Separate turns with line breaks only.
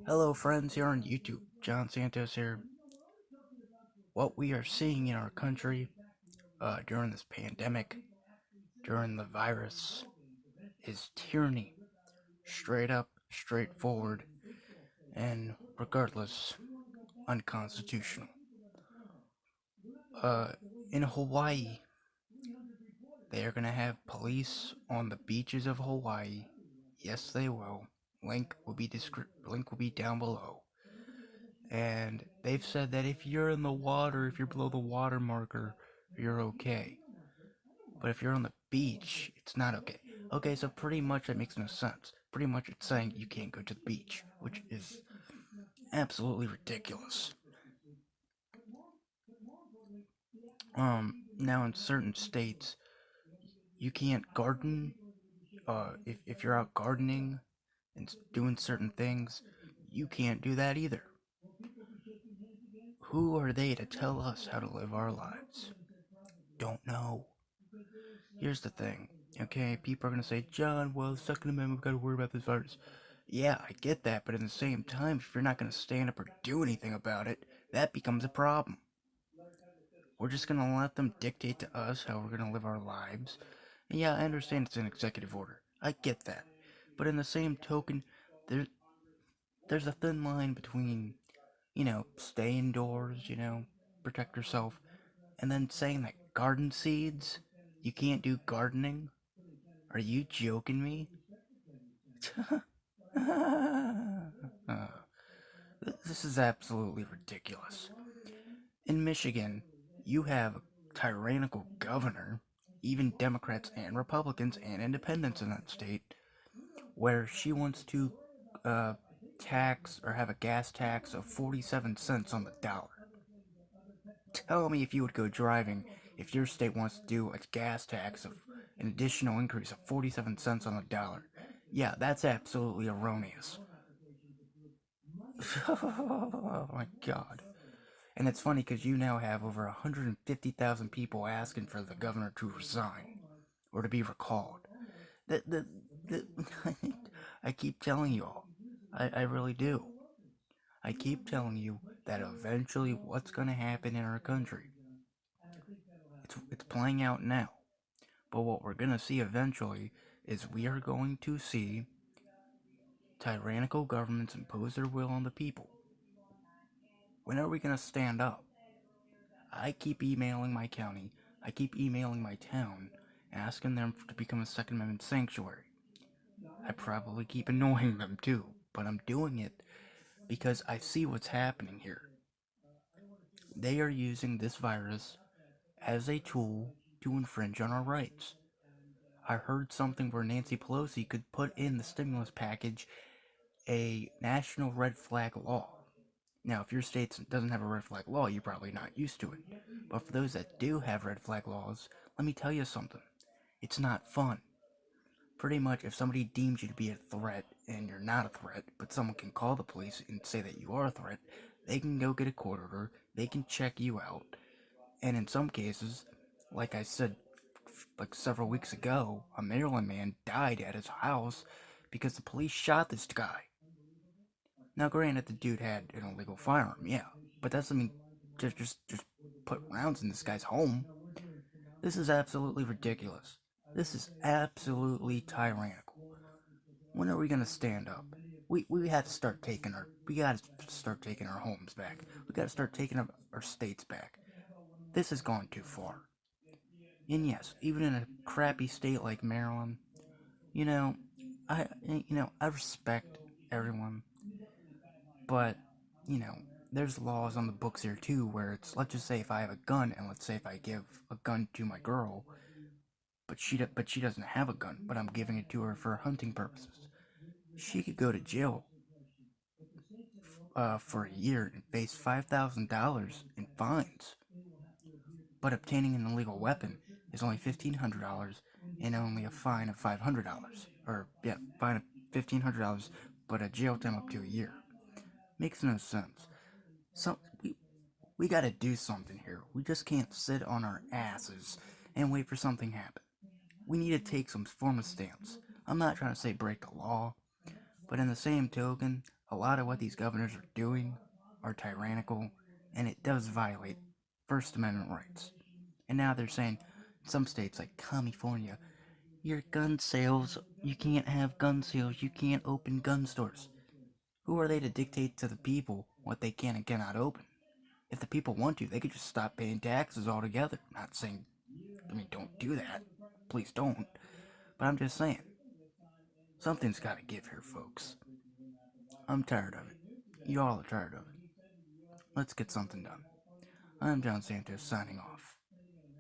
Hello, friends here on YouTube. John Santos here. What we are seeing in our country during this pandemic, during the virus, is tyranny. Straight up, straightforward, and regardless, unconstitutional. Uh, in Hawaii, they are going to have police on the beaches of Hawaii. Yes, they will. Link will be down below. And they've said that if you're in the water, if you're below the water marker, you're okay. But if you're on the beach, it's not okay. Okay, so pretty much that makes no sense. Pretty much it's saying you can't go to the beach, which is absolutely ridiculous. Now in certain states, you can't garden. If you're out gardening and doing certain things, you can't do that either. Who are they to tell us how to live our lives? Don't know. Here's the thing, okay? People are gonna say, John, well, Second Amendment, we've got to worry about this virus. Yeah, I get that, but at the same time, if you're not gonna stand up or do anything about it, that becomes a problem. We're just gonna let them dictate to us how we're gonna live our lives. And yeah, I understand it's an executive order. I get that. But in the same token, there, there's a thin line between, stay indoors, protect yourself, and then saying that garden seeds, you can't do gardening. Are you joking me? This is absolutely ridiculous. In Michigan, you have a tyrannical governor, even Democrats and Republicans and independents in that state, where she wants to uh, tax or have a gas tax of 47 cents on the dollar. Tell me if you would go driving if your state wants to do a gas tax of an additional increase of 47 cents on the dollar. Yeah, that's absolutely erroneous. Oh my god. And it's funny because you now have over 150,000 people asking for the governor to resign or to be recalled. The I keep telling you all. I really do. I keep telling you that eventually what's going to happen in our country. It's playing out now. But what we're going to see eventually is we are going to see tyrannical governments impose their will on the people. When are we going to stand up? I keep emailing my county, I keep emailing my town, asking them to become a Second Amendment sanctuary. I probably keep annoying them too, but I'm doing it because I see what's happening here. They are using this virus as a tool to infringe on our rights. I heard something where Nancy Pelosi could put in the stimulus package a national red flag law. Now, if your state doesn't have a red flag law, you're probably not used to it. But for those that do have red flag laws, let me tell you something. It's not fun. Pretty much, if somebody deems you to be a threat and you're not a threat, but someone can call the police and say that you are a threat, they can go get a court order, they can check you out, and in some cases, like I said like several weeks ago, a Maryland man died at his house because the police shot this guy. Now, granted, the dude had an illegal firearm, yeah, but that doesn't mean just put rounds in this guy's home. This is absolutely ridiculous. This is absolutely tyrannical. When are we gonna stand up? We have to start taking our homes back. We gotta start taking our states back. This has gone too far. And yes, even in a crappy state like Maryland, you know, I respect everyone, but you know, there's laws on the books here too where it's, let's just say if I have a gun and let's say if I give a gun to my girl, but she doesn't have a gun, but I'm giving it to her for hunting purposes. She could go to jail for a year and face $5,000 in fines. But obtaining an illegal weapon is only $1,500 and only a fine of $500. Or, yeah, fine of $1,500, but a jail time up to a year. Makes no sense. So, we gotta do something here. We just can't sit on our asses and wait for something to happen. We need to take some form of stance. I'm not trying to say break the law, but in the same token, a lot of what these governors are doing are tyrannical, and it does violate First Amendment rights. And now they're saying some states like California, your gun sales, you can't have gun sales, you can't open gun stores. Who are they to dictate to the people what they can and cannot open? If the people want to, they could just stop paying taxes altogether. Not saying, don't do that. Please don't. But I'm just saying, something's got to give here, folks. I'm tired of it. You all are tired of it. Let's get something done. I'm John Santos signing off.